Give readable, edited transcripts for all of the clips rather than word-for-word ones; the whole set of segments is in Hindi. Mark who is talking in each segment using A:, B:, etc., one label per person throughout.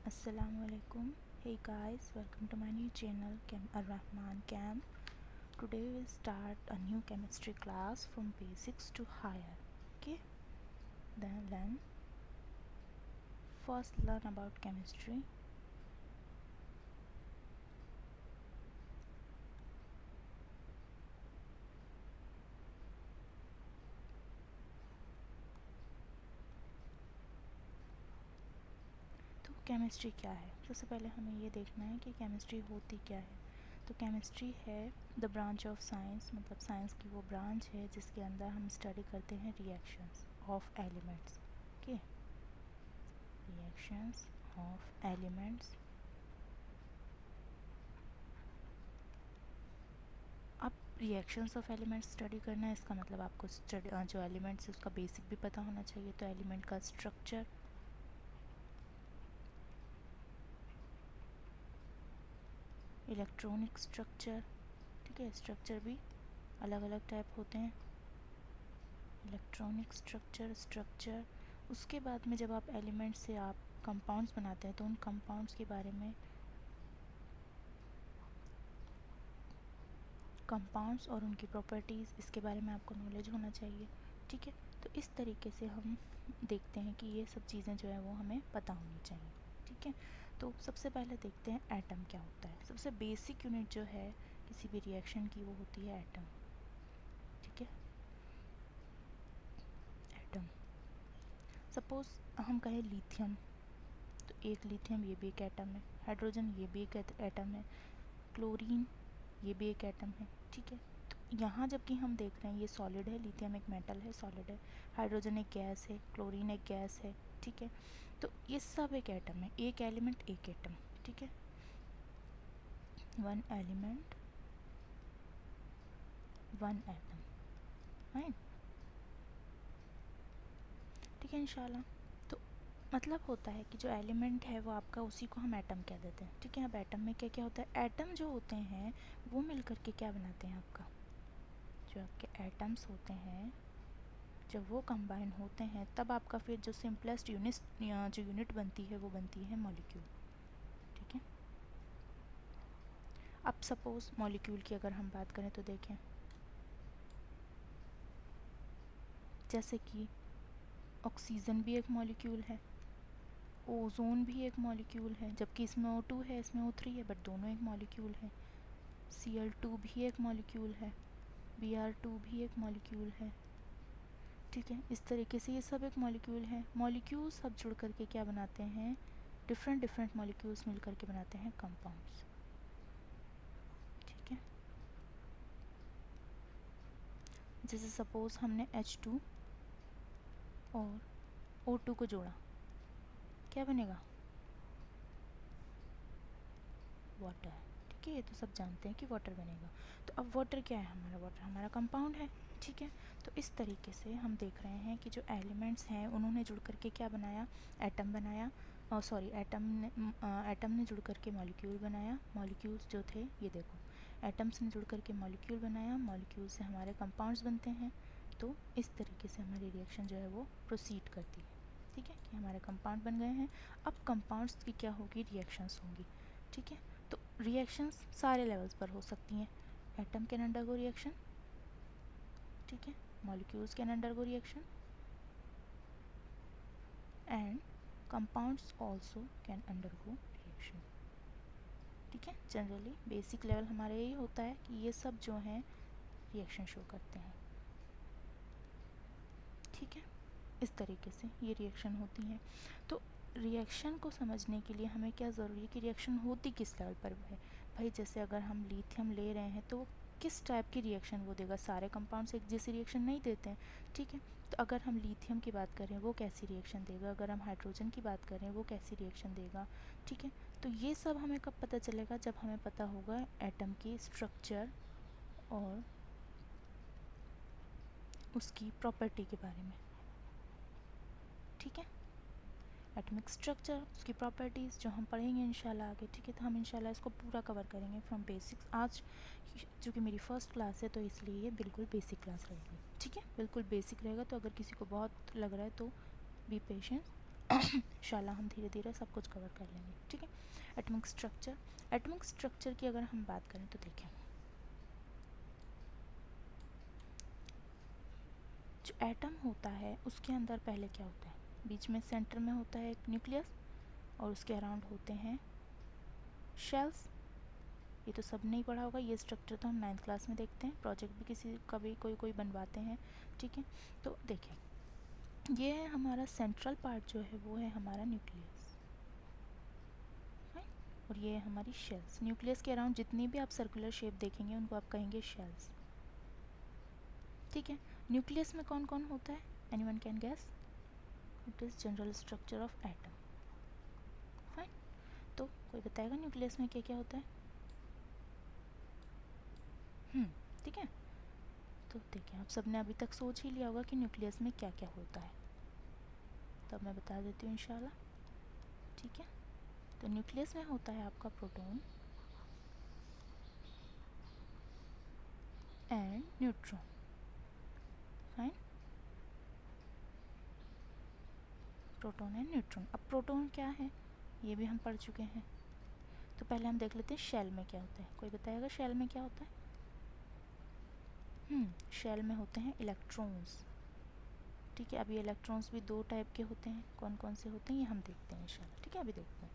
A: Assalamualaikum. Hey guys, welcome to my new channel Chem Ar-Rahman Chem. Today we'll start a new chemistry class from basics to higher. Okay? Then first learn about chemistry. तो केमिस्ट्री क्या है? सबसे पहले हमें ये देखना है कि केमिस्ट्री होती क्या है। तो केमिस्ट्री है द ब्रांच ऑफ साइंस, मतलब साइंस की वो ब्रांच है जिसके अंदर हम स्टडी करते हैं reactions of elements. Okay, reactions of elements. अब रिएक्शंस ऑफ एलिमेंट्स स्टडी करना है, इसका मतलब आपको जो एलिमेंट्स है उसका बेसिक भी पता होना चाहिए। तो एलिमेंट का स्ट्रक्चर, इलेक्ट्रॉनिक स्ट्रक्चर, ठीक है, स्ट्रक्चर भी अलग अलग टाइप होते हैं, इलेक्ट्रॉनिक स्ट्रक्चर। उसके बाद में जब आप एलिमेंट्स से आप कंपाउंड्स बनाते हैं तो उन कंपाउंड्स के बारे में, कंपाउंड्स और उनकी प्रॉपर्टीज़, इसके बारे में आपको नॉलेज होना चाहिए। ठीक है, तो इस तरीके से हम देखते हैं कि ये सब चीज़ें जो है वो हमें पता होनी चाहिए। ठीक है, तो सबसे पहले देखते हैं एटम क्या होता है। सबसे बेसिक यूनिट जो है किसी भी रिएक्शन की वो होती है एटम। ठीक है, एटम। सपोज़ हम कहें लिथियम, तो एक लिथियम ये भी एक एटम है, हाइड्रोजन ये भी एक एटम है, क्लोरीन ये भी एक एटम है। ठीक है, तो यहाँ जबकि हम देख रहे हैं ये सॉलिड है, लिथियम एक मेटल है, सॉलिड है, हाइड्रोजन एक गैस है, क्लोरीन एक गैस है। ठीक है, तो ये सब एक एटम है, एक एलिमेंट एक एटम। ठीक है, one element one atom, right. ठीक है, इंशाल्लाह। तो मतलब होता है कि जो एलिमेंट है वो आपका, उसी को हम एटम कह देते हैं। ठीक है, अब एटम में क्या क्या होता है, एटम जो होते हैं वो मिलकर के क्या बनाते हैं आपका, जो आपके एटम्स होते हैं जब वो कंबाइन होते हैं तब आपका फिर जो सिंपलेस्ट यूनिट बनती है वो बनती है मॉलिक्यूल। ठीक है, अब सपोज़ मॉलिक्यूल की अगर हम बात करें तो देखें, जैसे कि ऑक्सीजन भी एक मॉलिक्यूल है, ओजोन भी एक मॉलिक्यूल है, जबकि इसमें O2 है, इसमें O3 है, बट दोनों एक मॉलिक्यूल है। Cl2 भी एक मॉलिक्यूल है, Br2 भी एक मॉलिक्यूल है। ठीक है, इस तरीके से ये सब एक मॉलिक्यूल है। मॉलिक्यूल सब जुड़ करके क्या बनाते हैं, डिफरेंट डिफरेंट मॉलिक्यूल्स मिल करके बनाते हैं कंपाउंड्स। ठीक है, जैसे सपोज़ हमने H2 और O2 को जोड़ा, क्या बनेगा, वाटर। ठीक है, ये तो सब जानते हैं कि वाटर बनेगा। तो अब वाटर क्या है हमारा, वाटर हमारा कंपाउंड है। ठीक है, तो इस तरीके से हम देख रहे हैं कि जो एलिमेंट्स हैं उन्होंने जुड़ करके क्या बनाया, एटम बनाया। सॉरी, एटम ने जुड़ करके मॉलिक्यूल बनाया, मॉलिक्यूल्स जो थे ये देखो, एटम्स ने जुड़ करके मॉलिक्यूल बनाया, मॉलिक्यूल से हमारे कंपाउंड्स बनते हैं। तो इस तरीके से हमारी रिएक्शन जो है वो प्रोसीड करती है। ठीक है, कि हमारे कंपाउंड बन गए हैं। अब कंपाउंड्स की क्या होगी, रिएक्शंस होंगी। ठीक है, तो रिएक्शंस सारे लेवल्स पर हो सकती हैं। एटम कैन अंडरगो रिएक्शन, ठीक है, molecules can undergo reaction, and compounds also can undergo reaction. ठीक है, जनरली बेसिक लेवल हमारे यही होता है कि ये सब जो हैं रिएक्शन शो करते हैं। ठीक है, इस तरीके से ये रिएक्शन होती हैं। तो रिएक्शन को समझने के लिए हमें क्या ज़रूरी है कि रिएक्शन होती किस लेवल पर है। भाई जैसे अगर हम लिथियम ले रहे हैं तो किस टाइप की रिएक्शन वो देगा, सारे कंपाउंड्स एक जैसी रिएक्शन नहीं देते हैं। ठीक है, तो अगर हम लिथियम की बात करें वो कैसी रिएक्शन देगा, अगर हम हाइड्रोजन की बात करें वो कैसी रिएक्शन देगा। ठीक है, तो ये सब हमें कब पता चलेगा, जब हमें पता होगा एटम की स्ट्रक्चर और उसकी प्रॉपर्टी के बारे में। ठीक है, एटॉमिक स्ट्रक्चर, उसकी प्रॉपर्टीज़ जो हम पढ़ेंगे इंशाल्लाह आगे। ठीक है, तो हम इंशाल्लाह इसको पूरा कवर करेंगे फ्रॉम बेसिक्स। आज चूँकि मेरी फ़र्स्ट क्लास है तो इसलिए ये बिल्कुल बेसिक क्लास रहेगी। ठीक है, बिल्कुल बेसिक रहेगा, तो अगर किसी को बहुत लग रहा है तो बी पेशेंट, इंशाल्लाह हम धीरे धीरे सब कुछ कवर कर लेंगे, ठीक है। एटॉमिक स्ट्रक्चर, एटॉमिक स्ट्रक्चर की अगर हम बात करें तो देखें, जो एटम होता है उसके अंदर पहले क्या होता है, बीच में सेंटर में होता है एक न्यूक्लियस और उसके अराउंड होते हैं शेल्स। ये तो सब नहीं पढ़ा होगा, ये स्ट्रक्चर तो हम 9th क्लास में देखते हैं, प्रोजेक्ट भी किसी कभी कोई बनवाते हैं, ठीक है। तो देखें, ये है हमारा सेंट्रल पार्ट जो है वो है हमारा न्यूक्लियस, और ये है हमारी शेल्स। न्यूक्लियस के अराउंड जितनी भी आप सर्कुलर शेप देखेंगे उनको आप कहेंगे शेल्स, ठीक है। न्यूक्लियस में कौन कौन होता है, anyone can guess? It is general structure of atom, fine. तो कोई बताएगा न्यूक्लियस में क्या क्या होता है? ठीक है। तो देखिए, आप सबने अभी तक सोच ही लिया होगा कि न्यूक्लियस में क्या क्या होता है, तो अब मैं बता देती हूँ इंशाल्लाह, ठीक है। तो न्यूक्लियस में होता है आपका proton and neutron, fine. Proton and neutron. अब प्रोटॉन क्या है ये भी हम पढ़ चुके हैं, तो पहले हम देख लेते हैं शेल में क्या होता है। कोई बताएगा शेल में क्या होता है? शेल में होते हैं इलेक्ट्रॉन्स, ठीक है। अब ये इलेक्ट्रॉन्स भी दो टाइप के होते हैं, कौन कौन से होते हैं ये हम देखते हैं इंशाल्लाह, ठीक है। अभी देखते हैं।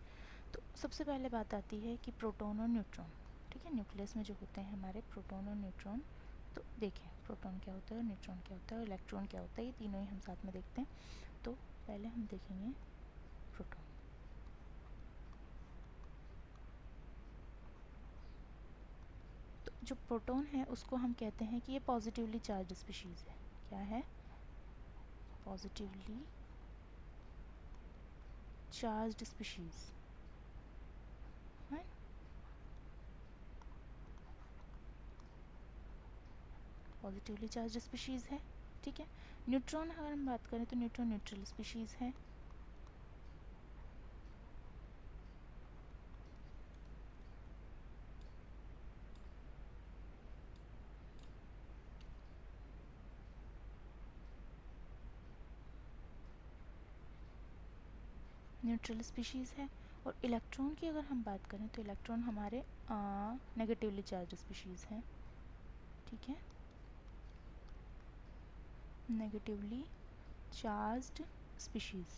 A: तो सबसे पहले बात आती है कि प्रोटॉन और न्यूट्रॉन, ठीक है। न्यूक्लियस में जो होते हैं हमारे प्रोटॉन और न्यूट्रॉन, तो देखें प्रोटॉन क्या होता है, न्यूट्रॉन क्या होता है और इलेक्ट्रॉन क्या होता है, ये तीनों ही हम साथ में देखते हैं। तो पहले हम देखेंगे प्रोटॉन। तो जो प्रोटॉन है उसको हम कहते हैं कि ये पॉजिटिवली चार्ज स्पीशीज़ है। क्या है? पॉजिटिवली चार्ज्ड स्पीशीज़, है। पॉजिटिवली चार्ज स्पीशीज़ है, ठीक है। न्यूट्रॉन अगर हम बात करें तो न्यूट्रॉन न्यूट्रल स्पीशीज़ है। न्यूट्रल स्पीशीज़ है। और इलेक्ट्रॉन की अगर हम बात करें तो इलेक्ट्रॉन हमारे नेगेटिवली चार्ज स्पीशीज़ हैं, ठीक है। Negatively charged species,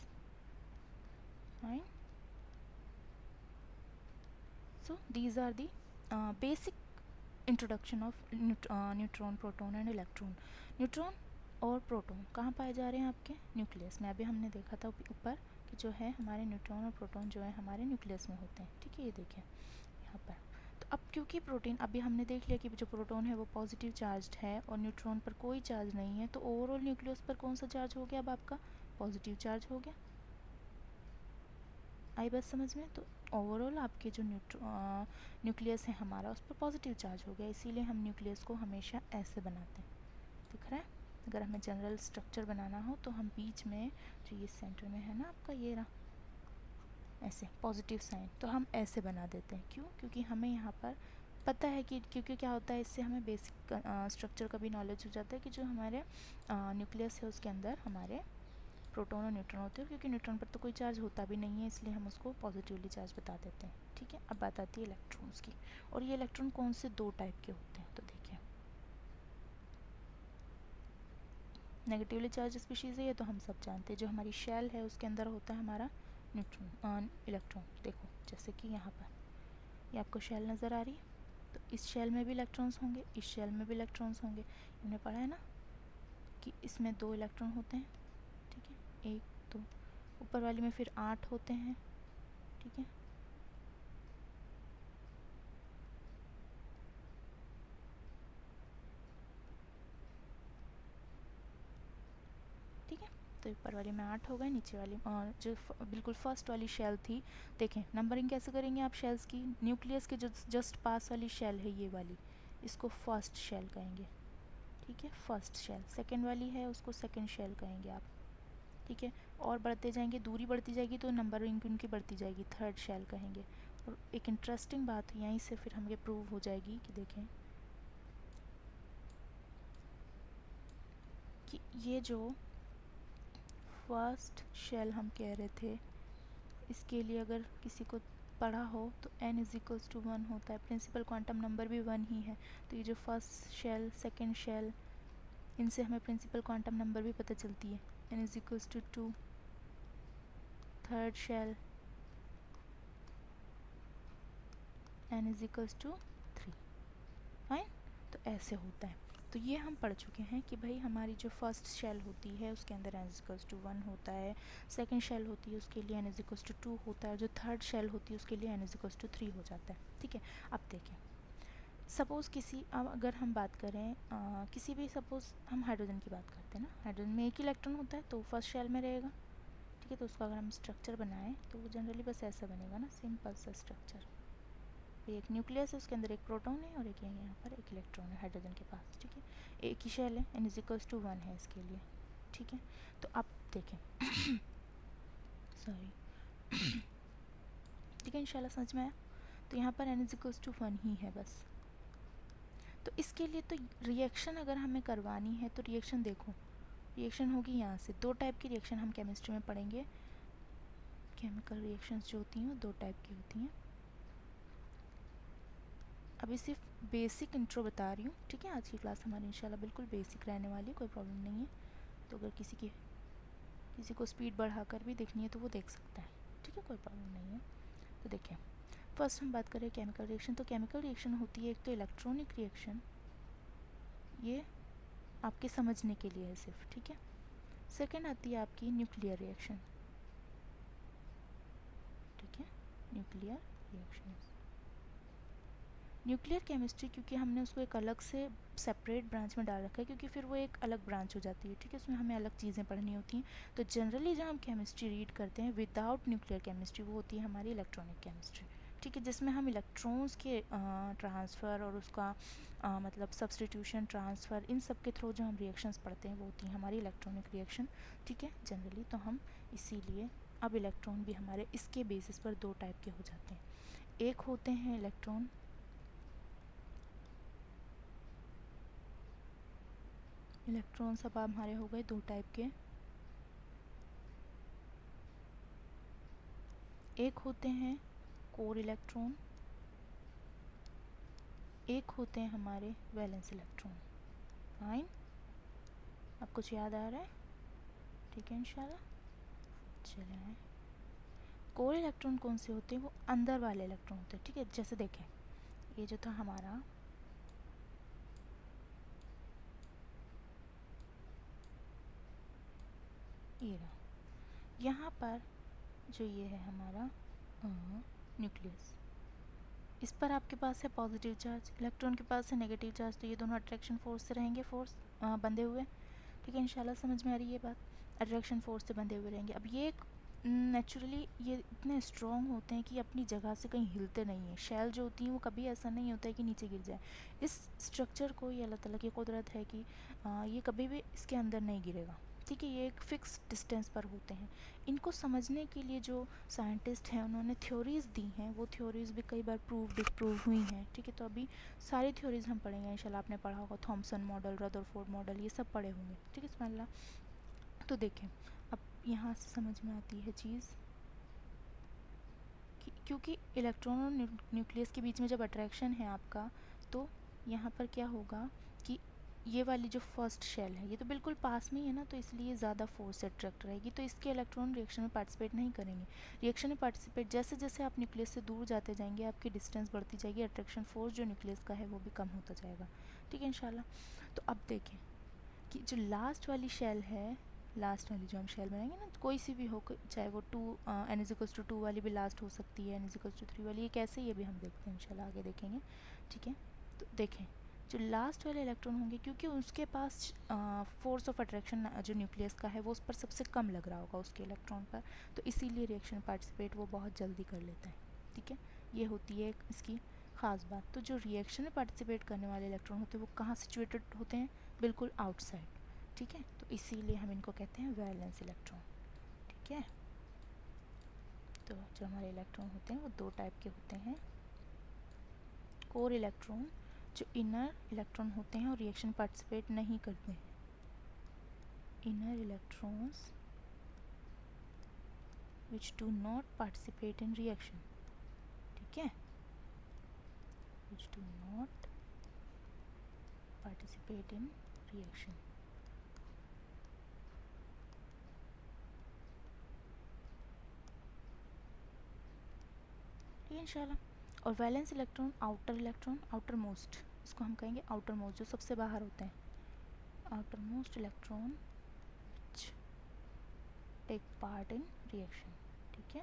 A: fine. So these are the basic introduction of neutron, proton and electron. Neutron और प्रोटॉन कहाँ पाए जा रहे हैं? आपके न्यूक्लियस में। अभी हमने देखा था ऊपर कि जो है हमारे न्यूट्रॉन और प्रोटॉन जो है हमारे न्यूक्लियस में होते हैं, ठीक है। ये देखें यहाँ पर। तो अब क्योंकि प्रोटीन, अभी हमने देख लिया कि जो प्रोटॉन है वो पॉजिटिव चार्ज्ड है और न्यूट्रॉन पर कोई चार्ज नहीं है, तो ओवरऑल न्यूक्लियस पर कौन सा चार्ज हो गया? अब आपका पॉजिटिव चार्ज हो गया। आई बात समझ में? तो ओवरऑल आपके जो न्यूक्लियस है हमारा उस पर पॉजिटिव चार्ज हो गया, इसीलिए हम न्यूक्लियस को हमेशा ऐसे बनाते हैं, दिख रहा है। अगर हमें जनरल स्ट्रक्चर बनाना हो तो हम बीच में, जो ये सेंटर में है ना आपका, ये रहा ऐसे पॉजिटिव साइन, तो हम ऐसे बना देते हैं। क्यों? क्योंकि हमें यहाँ पर पता है कि, क्योंकि क्या होता है इससे हमें बेसिक स्ट्रक्चर का भी नॉलेज हो जाता है कि जो हमारे न्यूक्लियस है उसके अंदर हमारे प्रोटॉन और न्यूट्रॉन होते हैं, क्योंकि न्यूट्रॉन पर तो कोई चार्ज होता भी नहीं है, इसलिए हम उसको पॉजिटिवली चार्ज बता देते हैं, ठीक है। अब बात आती है इलेक्ट्रॉन्स की, और ये इलेक्ट्रॉन कौन से दो टाइप के होते हैं, तो देखिए नेगेटिवली चार्ज स्पीशीज़ है ये तो हम सब जानते हैं। जो हमारी शेल है उसके अंदर होता है हमारा न्यूट्रॉन, इलेक्ट्रॉन। देखो जैसे कि यहाँ पर ये आपको शेल नज़र आ रही है, तो इस शेल में भी इलेक्ट्रॉन्स होंगे, इस शेल में भी इलेक्ट्रॉन्स होंगे। हमने पढ़ा है ना कि इसमें 2 इलेक्ट्रॉन होते हैं, ठीक है, 1 2। ऊपर वाली में फिर 8 होते हैं, ठीक है। ठीक है, तो ऊपर वाली में 8 हो गए, नीचे वाली और जो बिल्कुल फर्स्ट वाली शेल थी, देखें नंबरिंग कैसे करेंगे आप शेल्स की? न्यूक्लियस के जो जस्ट पास वाली शेल है ये वाली, इसको फर्स्ट शेल कहेंगे, ठीक है, फर्स्ट शेल। सेकेंड वाली है उसको सेकेंड शेल कहेंगे आप, ठीक है। और बढ़ते जाएंगे, दूरी बढ़ती जाएगी तो नंबरिंग उनकी बढ़ती जाएगी, थर्ड शेल कहेंगे। और एक इंटरेस्टिंग बात यहीं से फिर हमें प्रूव हो जाएगी कि देखें कि ये जो फर्स्ट शेल हम कह रहे थे, इसके लिए अगर किसी को पढ़ा हो तो n इज इक्वल्स टू 1 होता है, प्रिंसिपल क्वांटम नंबर भी 1 ही है। तो ये जो फर्स्ट शेल, सेकेंड शेल, इनसे हमें प्रिंसिपल क्वांटम नंबर भी पता चलती है, n is equals to 2। Third shell n is equals to 3। Fine, तो ऐसे होता है। तो ये हम पढ़ चुके हैं कि भाई हमारी जो फर्स्ट शेल होती है उसके अंदर n इज इक्वल्स टू 1 होता है, सेकंड शेल होती है उसके लिए n इज इक्वल्स टू 2 होता है, जो थर्ड शेल होती है उसके लिए n इज इक्वल्स टू 3 हो जाता है। ठीक है, अब देखें, सपोज़ किसी, अब अगर हम बात करें किसी भी, सपोज़ हम हाइड्रोजन की बात करते हैं ना, हाइड्रोजन में एक इलेक्ट्रॉन होता है तो फर्स्ट शेल में रहेगा। ठीक है, तो उसका अगर हम स्ट्रक्चर बनाएं तो वो जनरली बस ऐसा बनेगा ना, सिंपल सा स्ट्रक्चर। एक न्यूक्लियस है, उसके अंदर एक प्रोटॉन है और एक यहाँ पर एक इलेक्ट्रॉन है हाइड्रोजन के पास। ठीक है, एक ही शेल है, n इज इक्वल्स टू 1 है इसके लिए। ठीक है, तो अब देखें सॉरी ठीक है, इंशाल्लाह समझ में आया। तो यहाँ पर n इज इक्वल्स टू 1 ही है बस। तो इसके लिए तो रिएक्शन अगर हमें करवानी है तो रिएक्शन देखो, रिएक्शन होगी यहाँ से। दो टाइप की रिएक्शन हम केमिस्ट्री में पढ़ेंगे। केमिकल रिएक्शंस जो होती हैं वो दो टाइप की होती हैं। अभी सिर्फ बेसिक इंट्रो बता रही हूँ। ठीक है, आज की क्लास हमारी इंशाल्लाह बिल्कुल बेसिक रहने वाली है, कोई प्रॉब्लम नहीं है। तो अगर किसी को स्पीड बढ़ाकर भी देखनी है तो वो देख सकता है। ठीक है, कोई प्रॉब्लम नहीं है। तो देखें, फर्स्ट हम बात करें केमिकल रिएक्शन। तो केमिकल रिएक्शन होती है एक तो इलेक्ट्रॉनिक रिएक्शन, ये आपके समझने के लिए है सिर्फ। ठीक है, सेकेंड आती है आपकी न्यूक्लियर रिएक्शन। ठीक है, न्यूक्लियर रिएक्शंस, न्यूक्लियर केमिस्ट्री, क्योंकि हमने उसको एक अलग से सेपरेट ब्रांच में डाल रखा है, क्योंकि फिर वो एक अलग ब्रांच हो जाती है। ठीक है, उसमें हमें अलग चीज़ें पढ़नी होती हैं। तो जनरली जब हम केमिस्ट्री रीड करते हैं विदाउट न्यूक्लियर केमिस्ट्री, वो होती है हमारी इलेक्ट्रॉनिक केमिस्ट्री। ठीक है, जिसमें हम इलेक्ट्रॉन्स के ट्रांसफ़र और उसका मतलब सब्सटीट्यूशन, ट्रांसफ़र, इन सब के थ्रू जो हम रिएक्शंस पढ़ते हैं वो होती है हमारी इलेक्ट्रॉनिक रिएक्शन। ठीक है, जनरली तो हम इसीलिए अब इलेक्ट्रॉन भी हमारे इसके बेसिस पर दो टाइप के हो जाते हैं। एक होते हैं इलेक्ट्रॉन्स अब हमारे हो गए दो टाइप के। एक होते हैं कोर इलेक्ट्रॉन, एक होते हैं हमारे वैलेंस इलेक्ट्रॉन। फाइन, अब कुछ याद आ रहा है? ठीक है, इंशाल्लाह चले आए। कोर इलेक्ट्रॉन कौन से होते हैं? वो अंदर वाले इलेक्ट्रॉन होते हैं। ठीक है, जैसे देखें, ये जो था हमारा ये रहा, यहाँ पर जो ये है हमारा न्यूक्लियस, इस पर आपके पास है पॉजिटिव चार्ज, इलेक्ट्रॉन के पास है नेगेटिव चार्ज। तो ये दोनों अट्रैक्शन फोर्स से रहेंगे, फोर्स बंधे हुए। ठीक है, इंशाल्लाह समझ में आ रही है ये बात, अट्रैक्शन फोर्स से बंधे हुए रहेंगे। अब ये नेचुरली ये इतने स्ट्रॉन्ग होते हैं कि अपनी जगह से कहीं हिलते नहीं हैं। शेल जो होती हैं वो कभी ऐसा नहीं होता है कि नीचे गिर जाए। इस स्ट्रक्चर को ये अल्लाह ताला की कुदरत है कि ये कभी भी इसके अंदर नहीं गिरेगा। ठीक है, ये एक फ़िक्स डिस्टेंस पर होते हैं। इनको समझने के लिए जो साइंटिस्ट हैं उन्होंने थ्योरीज़ दी हैं, वो थ्योरीज़ भी कई बार प्रूव डिस्प्रूव हुई हैं। ठीक है, तो अभी सारी थ्योरीज़ हम पढ़ेंगे इंशाल्लाह। आपने पढ़ा होगा थॉमसन मॉडल, रदरफोर्ड मॉडल, ये सब पढ़े होंगे। ठीक है, बिस्मिल्लाह। तो देखें, अब यहाँ से समझ में आती है चीज़ कि क्योंकि इलेक्ट्रॉन और न्यूक्लियस के बीच में जब अट्रैक्शन है आपका, तो यहाँ पर क्या होगा कि ये वाली जो फर्स्ट शेल है ये तो बिल्कुल पास में ही है ना, तो इसलिए ज़्यादा फोर्स से अट्रैक्ट रहेगी, तो इसके इलेक्ट्रॉन रिएक्शन में पार्टिसिपेट नहीं करेंगे। रिएक्शन में पार्टिसिपेट जैसे जैसे आप न्यूक्लियस से दूर जाते जाएंगे आपकी डिस्टेंस बढ़ती जाएगी, अट्रैक्शन फोर्स जो न्यूक्लियस का है वो भी कम होता जाएगा। ठीक है, इंशाल्लाह। तो अब देखें कि जो लास्ट वाली शेल है, लास्ट वाली जो हम शेल बनाएंगे ना, कोई सी भी हो, चाहे वो n इज इक्वल्स टू 2 वाली भी लास्ट हो सकती है, n इज इक्वल्स टू 3 वाली, ये कैसे, ये भी हम देखते हैं इंशाल्लाह, आगे देखेंगे। ठीक है, तो देखें जो लास्ट वाले इलेक्ट्रॉन होंगे, क्योंकि उसके पास फोर्स ऑफ अट्रैक्शन जो न्यूक्लियस का है वो उस पर सबसे कम लग रहा होगा उसके इलेक्ट्रॉन पर, तो इसीलिए रिएक्शन पार्टिसिपेट वो बहुत जल्दी कर लेता है। ठीक है, ये होती है इसकी ख़ास बात। तो जो रिएक्शन में पार्टिसिपेट करने वाले इलेक्ट्रॉन होते हैं वो कहाँ सिचुएटेड होते हैं? बिल्कुल आउटसाइड। ठीक है, तो इसीलिए हम इनको कहते हैं वैलेंस इलेक्ट्रॉन। ठीक है, तो जो हमारे इलेक्ट्रॉन होते हैं वो दो टाइप के होते हैं। कोर इलेक्ट्रॉन जो इनर इलेक्ट्रॉन होते हैं और रिएक्शन पार्टिसिपेट नहीं करते हैं, inner electrons which do not participate in reaction, ठीक है, which do not participate in reaction. ठीक है इंशाल्लाह. और वैलेंस इलेक्ट्रॉन, आउटर मोस्ट, इसको हम कहेंगे आउटर मोस्ट, जो सबसे बाहर होते हैं, outer most electron which take part in reaction. ठीक है,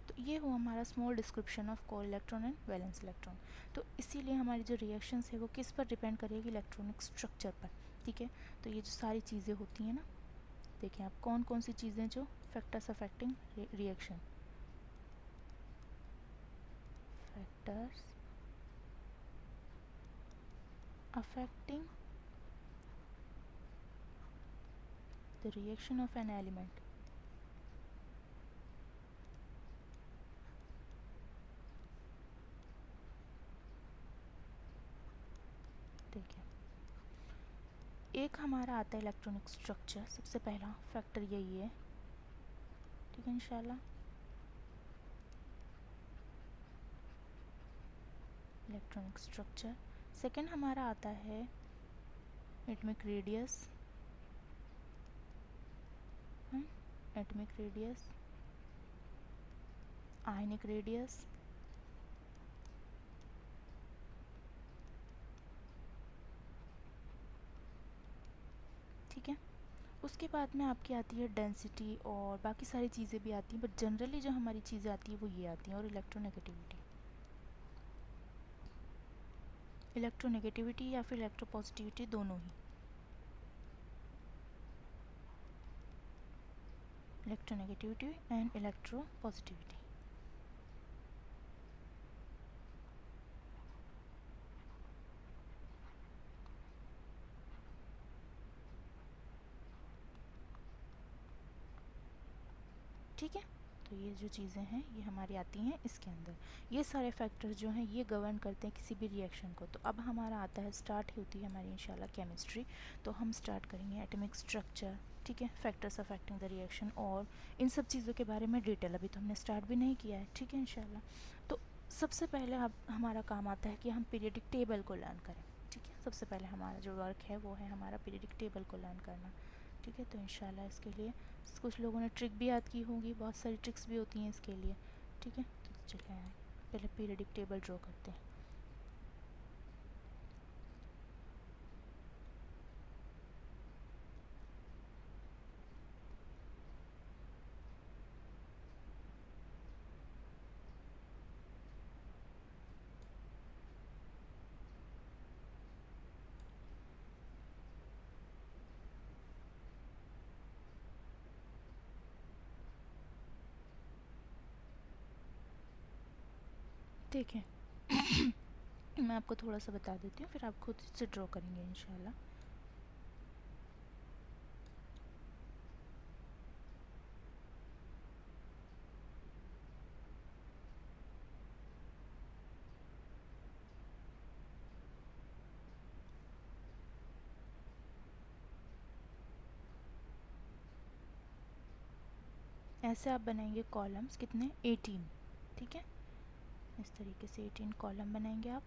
A: तो ये हुआ हमारा small description of core electron and valence electron. तो इसीलिए हमारी जो रिएक्शंस है वो किस पर डिपेंड करेगी, इलेक्ट्रॉनिक स्ट्रक्चर पर. ठीक है, तो ये जो सारी चीज़ें होती हैं ना, देखें आप कौन कौन सी चीज़ें जो factors affecting reaction, factors affecting the reaction of an element. देखिए, एक हमारा आता है इलेक्ट्रॉनिक स्ट्रक्चर, सबसे पहला फैक्टर यही है. ठीक है इंशाल्लाह, इलेक्ट्रॉनिक स्ट्रक्चर. सेकंड हमारा आता है atomic radius, atomic radius, ionic radius. ठीक है, उसके बाद में आपकी आती है डेंसिटी और बाकी सारी चीज़ें भी आती हैं, बट जनरली जो हमारी चीज़ें आती हैं वो ये आती हैं. और इलेक्ट्रोनेगेटिविटी, इलेक्ट्रोनेगेटिविटी या फिर इलेक्ट्रोपॉजिटिविटी, दोनों ही. Electronegativity and electropositivity. ठीक है, तो ये जो चीज़ें हैं ये हमारी आती हैं इसके अंदर. ये सारे फैक्टर्स जो हैं ये गवर्न करते हैं किसी भी रिएक्शन को. तो अब हमारा आता है, स्टार्ट होती है हमारी इंशाल्लाह केमिस्ट्री. तो हम स्टार्ट करेंगे एटॉमिक स्ट्रक्चर, ठीक है, फैक्टर्स अफेक्टिंग द रिएक्शन और इन सब चीज़ों के बारे में डिटेल. अभी तो हमने स्टार्ट भी नहीं किया है. ठीक है इंशाल्लाह. तो सबसे पहले अब हमारा काम आता है कि हम पीरियडिक टेबल को लर्न करें. ठीक है, सबसे पहले हमारा जो वर्क है वो है हमारा पीरियडिक टेबल को लर्न करना. ठीक है, तो इंशाल्लाह इसके लिए कुछ लोगों ने ट्रिक भी याद की होंगी, बहुत सारी ट्रिक्स भी होती हैं इसके लिए. ठीक है, तो चलिए पहले पीरियडिक टेबल ड्रॉ करते हैं. देखें मैं आपको थोड़ा सा बता देती हूँ, फिर आप खुद से ड्रॉ करेंगे इंशाल्लाह. ऐसे आप बनाएंगे कॉलम्स, कितने, 18. ठीक है, इस तरीके से 18 कॉलम बनाएंगे आप.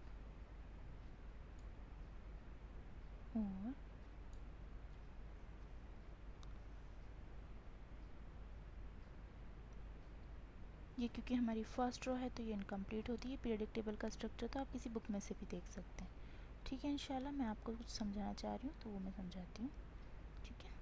A: और ये क्योंकि हमारी फर्स्ट रो है तो ये इनकम्प्लीट होती है पीरियडिक टेबल का स्ट्रक्चर, तो आप किसी बुक में से भी देख सकते हैं. ठीक है इंशाल्लाह, मैं आपको कुछ समझाना चाह रही हूँ तो वो मैं समझाती हूँ. ठीक है,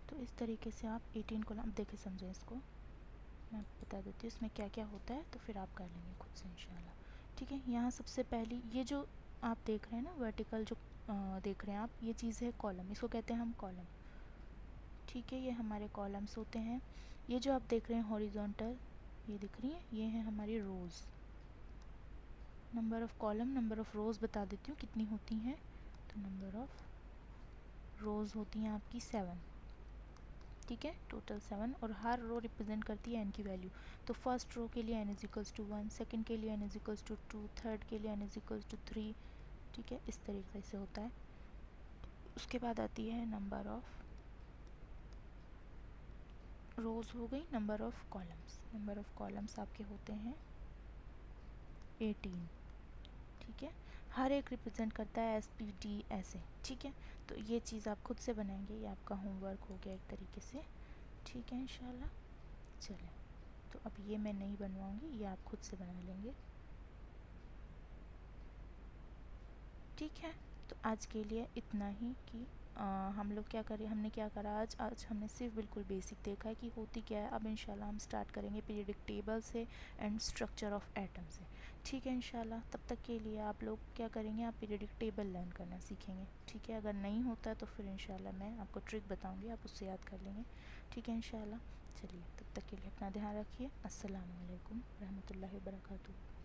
A: तो इस तरीके से आप 18 कॉलम देखें, समझें इसको, मैं आपको बता देती हूँ इसमें क्या क्या होता है, तो फिर आप कर लेंगे खुद से इंशाल्लाह। ठीक है, यहाँ सबसे पहली ये जो आप देख रहे हैं ना वर्टिकल जो देख रहे हैं आप, ये चीज़ है कॉलम, इसको कहते हैं हम कॉलम। ठीक है, ये हमारे कॉलम्स होते हैं। ये जो आप देख रहे हैं हॉरिजॉन्टल, ये दिख रही है, ये है हमारी rows. Number of column, number of rows बता देती हूँ कितनी होती हैं। तो नंबर ऑफ़ रोज़ होती हैं आपकी 7। ठीक है, टोटल 7, और हर रो रिप्रेजेंट करती है n की वैल्यू। तो फर्स्ट रो के लिए n is equals to 1, second के लिए n इज इक्वल्स टू 2, थर्ड के लिए n इज इक्वल्स टू 3। ठीक है, इस तरीके से होता है। उसके बाद आती है नंबर ऑफ़ रोज़ हो गई, number of columns. Number of columns आपके होते हैं 18। ठीक है, हर एक रिप्रेजेंट करता है एस पी डी ऐसे। ठीक है, तो ये चीज़ आप खुद से बनाएंगे, ये आपका होमवर्क हो गया एक तरीके से। ठीक है इंशाल्लाह। चलें, तो अब ये मैं नहीं बनवाऊँगी, ये आप खुद से बना लेंगे। ठीक है, तो आज के लिए इतना ही कि हम लोग क्या करें, हमने क्या करा आज हमने सिर्फ बिल्कुल बेसिक देखा है कि होती क्या है। अब इंशाल्लाह हम स्टार्ट करेंगे पीरियडिक टेबल से एंड स्ट्रक्चर ऑफ एटम से। ठीक है इंशाल्लाह, तब तक के लिए आप लोग क्या करेंगे, आप पीरियडिक टेबल लर्न करना सीखेंगे। ठीक है, अगर नहीं होता तो फिर इंशाल्लाह मैं आपको ट्रिक बताऊँगी, आप उससे याद कर लेंगे। ठीक है इंशाल्लाह। चलिए, तब तक के लिए अपना ध्यान रखिए। अस्सलामु अलैकुम रहमतुल्लाहि व बरकातुहू।